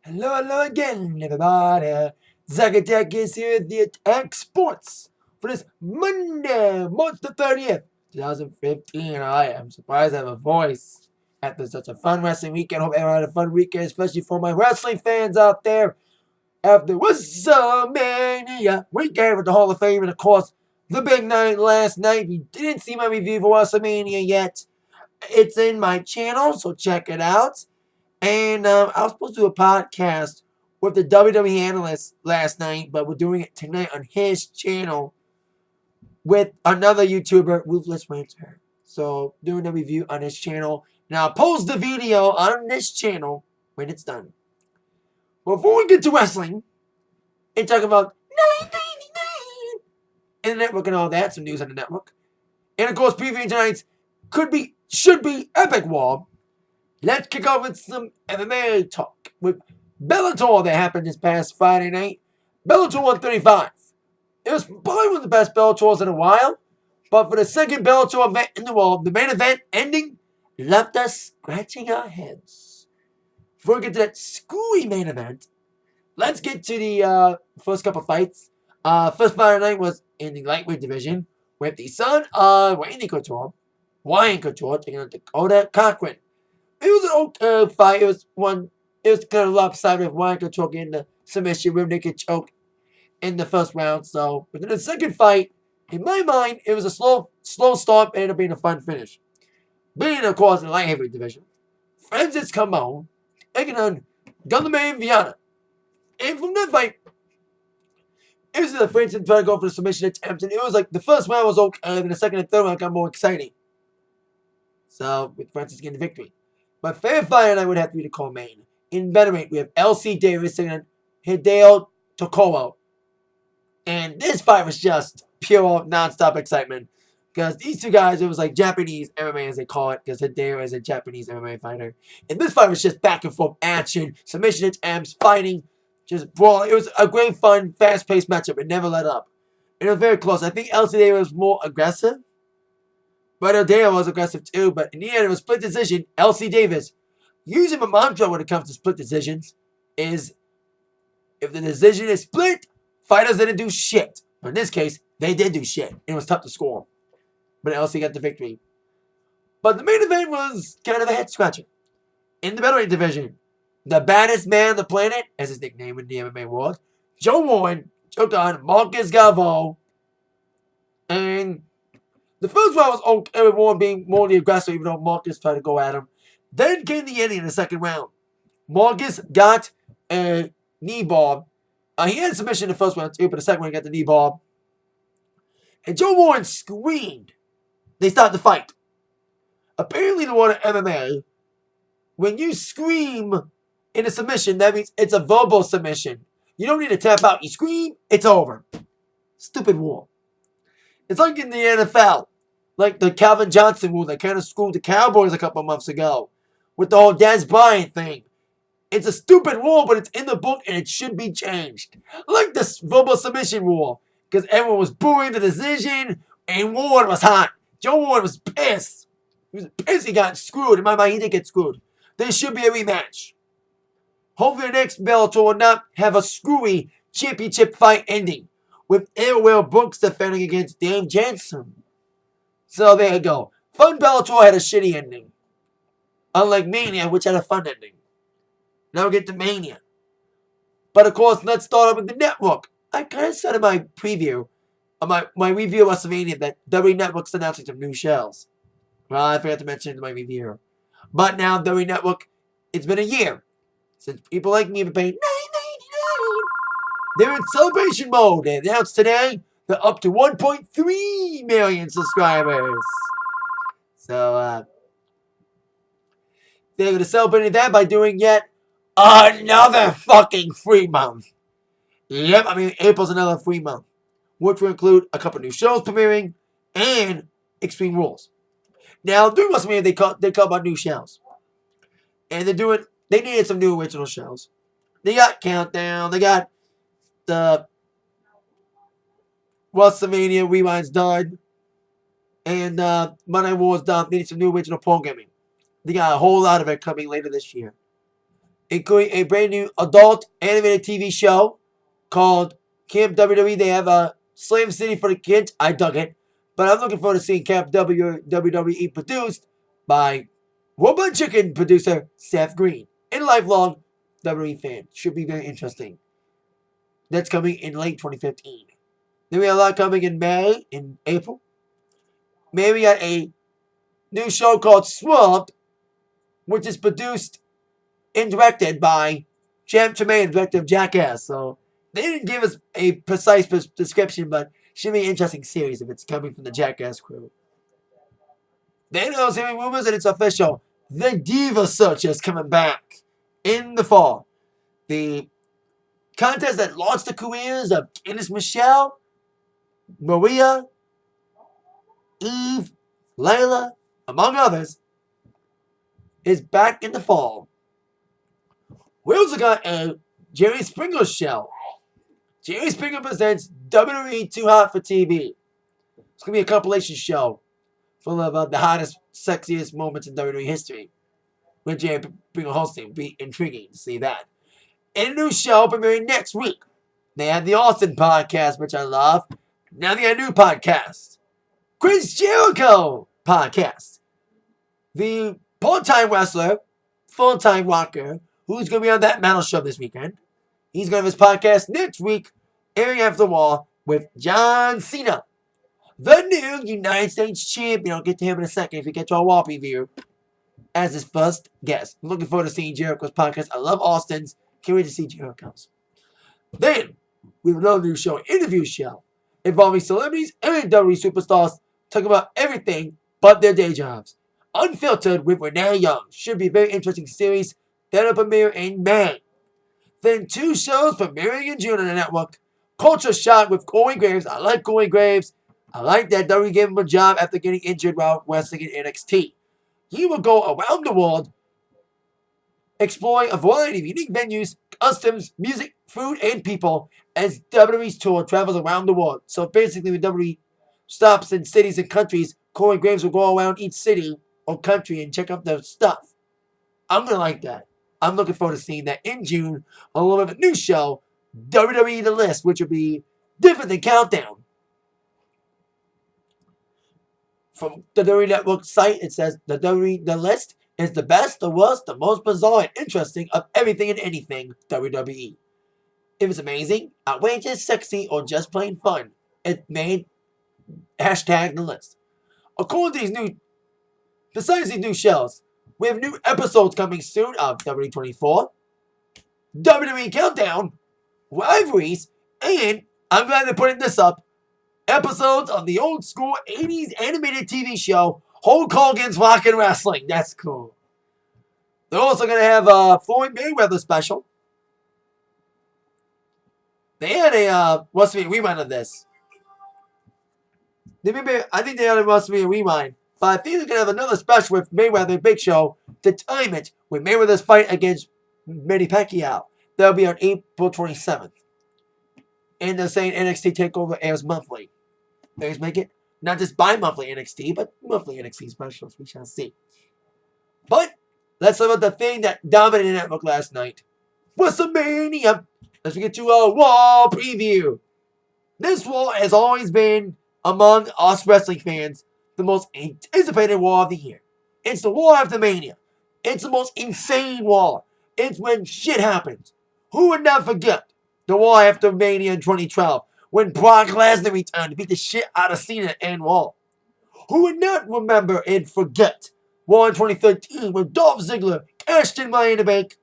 Hello, hello again, everybody. Zach Attack is here at the Atak Sportz for this Monday, March the 30th, 2015. I am surprised I have a voice after such a fun wrestling weekend. Hope everyone had a fun weekend, especially for my wrestling fans out there. After WrestleMania weekend with the Hall of Fame, and of course, the big night last night. If you didn't see my review for WrestleMania yet, it's in my channel, so check it out. And I was supposed to do a podcast with the WWE analyst last night, but we're doing it tonight on his channel with another YouTuber, Ruthless Ranter. So doing a review on his channel. Now I'll post the video on this channel when it's done. Before we get to wrestling and talk about 999 and the network and all that, some news on the network, and of course previewing tonight's should be Epic War. Let's kick off with some MMA talk with Bellator that happened this past Friday night. Bellator 135. It was probably one of the best Bellators in a while, but for the second Bellator event in the world, the main event ending left us scratching our heads. Before we get to that screwy main event, let's get to the first couple fights. First Friday night was in the lightweight division with the son of Randy Couture, Ryan Couture, taking on Dakota Cochran. It was an okay fight. It was kind of lopsided with Ryan Couture getting the submission rear naked choke in the first round. So, but in the second fight, in my mind, it was a slow start and ended up being a fun finish. Being, of course, in the light heavyweight division, Francis Camon taking on Gunderman Viana. And from that fight, it was the Francis trying to go for the submission attempt, and it was like the first round was okay, and the second and third round got more exciting. So, with Francis getting the victory. My favorite fight I would have to be the co-main. In Veterate, we have LC Davis taking on Hideo Tokowo. And this fight was just pure non-stop excitement. Because these two guys, it was like Japanese MMA as they call it. Because Hideo is a Japanese MMA fighter. And this fight was just back and forth action, submission attempts, fighting, just brawling. It was a great, fun, fast-paced matchup. It never let up. It was very close. I think LC Davis was more aggressive. But Hideo was aggressive too, but in the end, it was split decision. LC Davis, using my mantra when it comes to split decisions, is if the decision is split, fighters didn't do shit. But in this case, they did do shit. It was tough to score. But LC got the victory. But the main event was kind of a head scratcher. In the middleweight division, the baddest man on the planet, as his nickname in the MMA world, Joe Warren took on Marcus Galvo. And the first round was okay with Warren being more aggressive, even though Marcus tried to go at him. Then came the ending in the second round. Marcus got a knee bar. He had a submission in the first round too, but the second one he got the knee bar. And Joe Warren screamed. They started to fight. Apparently, the one at MMA, when you scream in a submission, that means it's a verbal submission. You don't need to tap out. You scream, it's over. Stupid war. It's like in the NFL. Like the Calvin Johnson rule that kind of screwed the Cowboys a couple months ago. With the whole Dez Bryant thing. It's a stupid rule, but it's in the book and it should be changed. Like this verbal submission rule. Because everyone was booing the decision and Warren was hot. Joe Warren was pissed. He was pissed he got screwed. In my mind, he didn't get screwed. There should be a rematch. Hopefully the next Bellator will not have a screwy championship fight ending. With Will Brooks defending against Dave Jensen. So there you go. Fun Bellator had a shitty ending. Unlike Mania, which had a fun ending. Now we get to Mania. But of course, let's start off with the network. I kind of said in my preview, my review of WrestleMania, that WWE Network's announcing some new shows. Well, I forgot to mention it in my review. But now WWE Network, it's been a year since people like me have been paying $9.99. They're in celebration mode. They announced today they're up to 1.3 million subscribers. So, they're going to celebrate that by doing yet another fucking free month. Yep, I mean, April's another free month. Which will include a couple new shows premiering and Extreme Rules. Now, during WrestleMania, they call about new shows. And they needed some new original shows. They got Countdown, they got the WrestleMania Rewind's done. And Monday War's done. They need some new original programming. They got a whole lot of it coming later this year. including a brand new adult animated TV show called Camp WWE. They have a Slam City for the kids. I dug it. But I'm looking forward to seeing Camp WWE produced by Robot Chicken producer Seth Green. And lifelong WWE fan. Should be very interesting. That's coming in late 2015. Then we have a lot coming in May, in April. May we got a new show called Swamp, which is produced and directed by Champ Tremaine, director of Jackass. So they didn't give us a precise description, but should be an interesting series if it's coming from the Jackass crew. Then I was hearing rumors and it's official. The Diva Search is coming back in the fall. The contest that launched the careers of Candice Michelle, Maria, Eve, Layla, among others, is back in the fall. We also got a Jerry Springer show. Jerry Springer presents WWE Too Hot for TV. It's going to be a compilation show full of the hottest, sexiest moments in WWE history. With Jerry Springer hosting. Be intriguing to see that. And a new show premiering next week. They had the Austin podcast, which I love. Now they got a new podcast. Chris Jericho podcast. The part-time wrestler, full-time rocker, who's going to be on that metal show this weekend. He's going to have his podcast next week, airing after the wall with John Cena, the new United States champion. I'll get to him in a second if we get to our wall preview as his first guest. I'm looking forward to seeing Jericho's podcast. I love Austin's. Can't wait to see Jericho's. Then, we have another new show, an interview show, involving celebrities and WWE superstars talking about everything but their day jobs. Unfiltered with Renee Young. Should be a very interesting series. That'll premiere in May. Then 2 shows premiering in June on the network. Culture Shock with Corey Graves. I like Corey Graves. I like that WWE gave him a job after getting injured while wrestling in NXT. He will go around the world exploring a variety of unique venues, customs, music, food, and people as WWE's tour travels around the world. So basically, when WWE stops in cities and countries, Corey Graves will go around each city or country and check out their stuff. I'm going to like that. I'm looking forward to seeing that in June, along with a new show, WWE The List, which will be different than Countdown. From the WWE Network site, it says the WWE The List is the best, the worst, the most bizarre, and interesting of everything and anything WWE. If it's amazing, outrageous, sexy, or just plain fun, it's made hashtag the list. Besides these new shows, we have new episodes coming soon of WWE24, WWE Countdown, Rivalries, and I'm glad they're putting this up, episodes of the old school 80s animated TV show, Hulk Hogan's Rockin' Wrestling. That's cool. They're also going to have a Floyd Mayweather special. They had a WrestleMania rewind of this. I think they had a WrestleMania rewind. But I think they're going to have another special with Mayweather and Big Show to time it with Mayweather's fight against Manny Pacquiao. That'll be on April 27th. And they're saying NXT TakeOver airs monthly. Let's make it not just bi-monthly NXT, but monthly NXT specials. We shall see. But let's talk about the thing that dominated the network last night. WrestleMania. Let's get to a Raw preview. This Raw has always been, among us wrestling fans, the most anticipated Raw of the year. It's the Raw after Mania. It's the most insane Raw. It's when shit happens. Who would not forget the Raw after Mania in 2012 when Brock Lesnar returned to beat the shit out of Cena and Raw? Who would not remember and forget Raw in 2013 when Dolph Ziggler cashed in Money in the Bank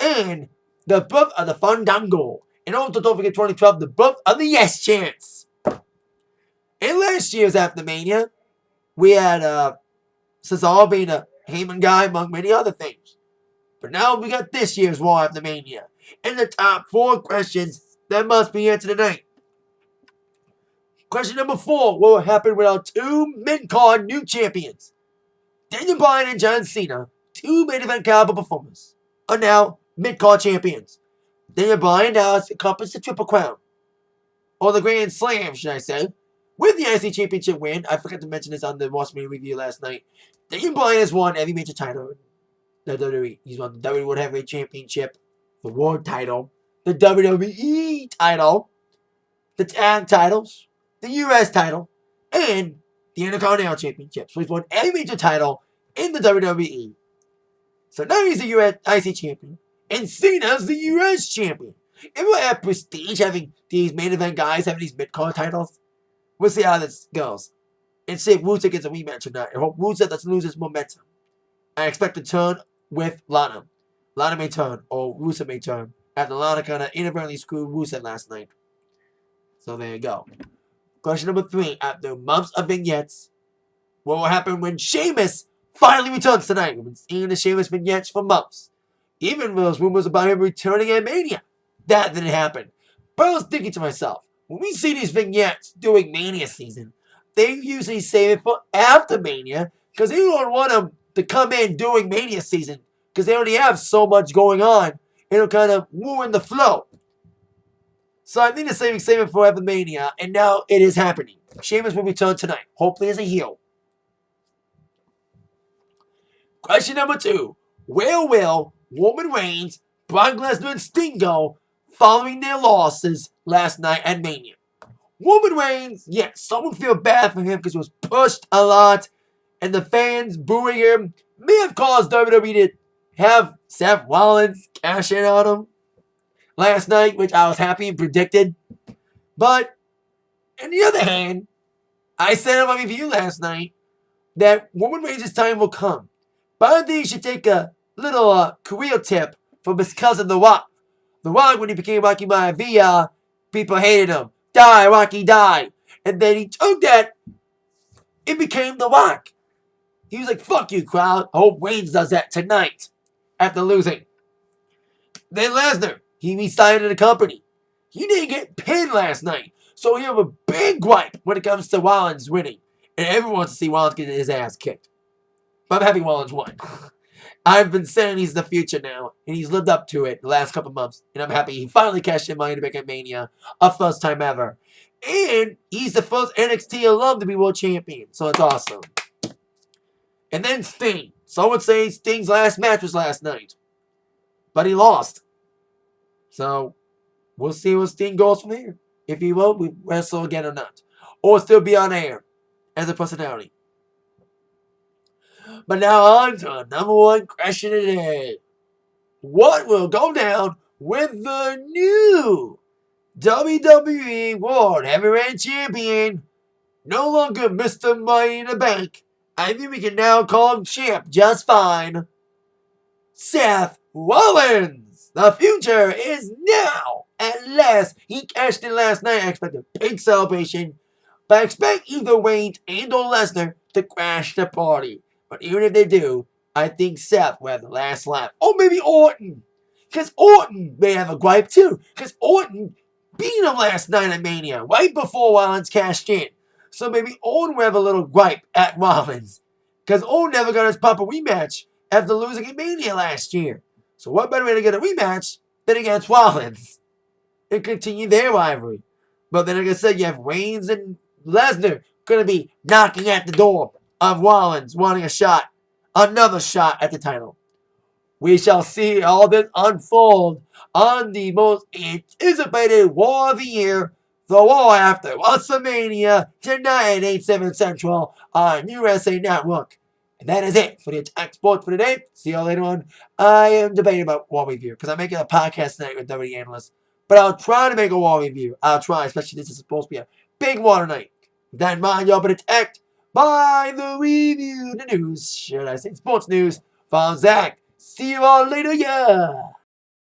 and the birth of the Fandango? And also don't forget 2012, the birth of the Yes Chance. And last year's after Mania, we had Cesaro being a Heyman guy among many other things. But now we got this year's Raw after Mania. And the top 4 questions that must be answered tonight. Question number 4. What will happen with our 2 mid-card new champions? Daniel Bryan and John Cena, 2 main event caliber performers, are now mid-card champions. Daniel Bryan now has accomplished the Triple Crown. Or the Grand Slam, should I say. With the IC Championship win, I forgot to mention this on the WrestleMania review last night, Daniel Bryan has won every major title the WWE. He's won the WWE World Heavyweight Championship, the World title, the WWE title, the tag titles, the US title, and the Intercontinental Championship. So he's won every major title in the WWE. So now he's the US IC champion, and Cena's the US champion. It will have prestige having these main event guys having these mid-card titles. We'll see how this goes. And see if Rusev gets a rematch or not. I hope Rusev doesn't lose his momentum. I expect a turn with Lana. Lana may turn, or Rusev may turn, after Lana kind of inadvertently screwed Rusev last night. So there you go. Question number 3. After months of vignettes, what will happen when Sheamus finally returns tonight? We've been seeing the Sheamus vignettes for months. Even those rumors about him returning at Mania. That didn't happen. But I was thinking to myself, when we see these vignettes during Mania season, they usually save it for after Mania, because they don't want them to come in during Mania season, because they already have so much going on. It'll kind of ruin the flow. So I think they're saving it for after Mania, and now it is happening. Sheamus will return tonight, hopefully as a heel. Question number 2. Where will Roman Reigns, Brock Lesnar, and Sting go following their losses last night at Mania? Roman Reigns, yes, some would feel bad for him because he was pushed a lot, and the fans booing him may have caused WWE to have Seth Rollins cash in on him last night, which I was happy and predicted. But, on the other hand, I said in my review last night that Roman Reigns' time will come. But I think you should take a little career tip from his cousin The Rock. The Rock, when he became Rocky Maivia, people hated him. Die, Rocky, die. And then he took that, it became The Rock. He was like, fuck you, crowd. I hope Reigns does that tonight after losing. Then Lesnar, he resigned the company. He didn't get pinned last night. So he have a big gripe when it comes to Rollins winning. And everyone wants to see Rollins get his ass kicked. But I'm happy Rollins won. I've been saying he's the future now, and he's lived up to it the last couple months. And I'm happy he finally cashed in Money to Bank at Mania, a first time ever. And he's the first NXT alum to be world champion, so it's awesome. And then Sting. Some would say Sting's last match was last night, but he lost. So we'll see where Sting goes from here. If he will, we wrestle again or not, or still be on air as a personality. But now on to our number 1 question today. What will go down with the new WWE World Heavyweight Champion? No longer Mr. Money in the Bank. I think we can now call him Champ just fine. Seth Rollins. The future is now. At last, he cashed in last night. I expect a big celebration. But I expect either Reigns and or Lesnar to crash the party. But even if they do, I think Seth will have the last laugh. Or maybe Orton. Because Orton may have a gripe too. Because Orton beat him last night at Mania, right before Rollins cashed in. So maybe Orton will have a little gripe at Rollins. Because Orton never got his proper rematch after losing at Mania last year. So what better way to get a rematch than against Rollins? And continue their rivalry. But then like I said, you have Reigns and Lesnar going to be knocking at the door of Rollins wanting a shot, another shot at the title. We shall see all this unfold on the most anticipated War of the Year, the War After WrestleMania, tonight at 8/7 Central on USA Network. And that is it for the Atak Sportz for today. See you all later on. I am debating about War Review because I'm making a podcast tonight with WWE analysts. But I'll try to make a War Review. I'll try, especially this is supposed to be a big war tonight. With that in mind, y'all better act by the review, the news, should I say, sports news from Zach. See you all later, yeah.